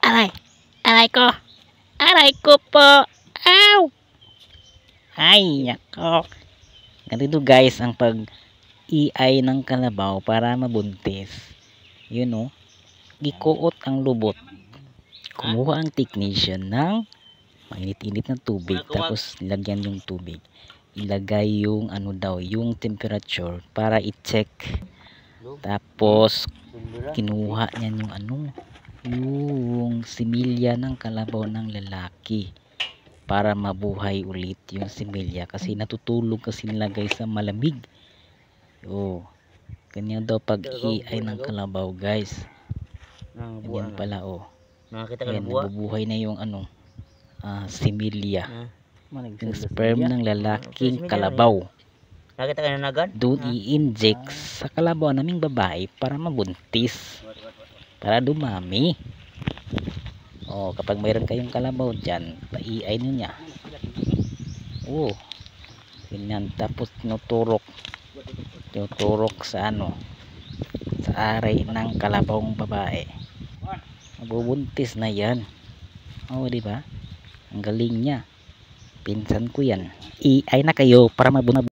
Aray! Aray ko! Aray ko po! Ow! Ay, nako. Ganito guys ang pag-iay ng kalabaw para mabuntis. Yun o. Gikuot ang lubot. Kumuha ang technician ng mainit-init na tubig. Tapos lagyan yung tubig. Ilagay yung ano daw, yung temperature para i-check. Tapos kinuha niyan yung ano, yung similya ng kalabaw ng lalaki para mabuhay ulit yung similya kasi natutulog kasi nilagay sa malamig. Ganyan daw pag-iay ng kalabaw guys. Ganyan pala Ayan, nabubuhay na yung ano, similya, yung sperm ng lalaking kalabaw. Doon i-inject sa kalabaw naming babae para mabuntis, para dumami. Kapag mayroon kayong kalabaw dyan, paiay nyo niya. Ganyan. Tapos tinuturok sa ano, sa aray ng kalabawang babae. Mabubuntis na yan. Diba? Ang galing niya. Pinsan ko yan. Iay na kayo para mabuntis.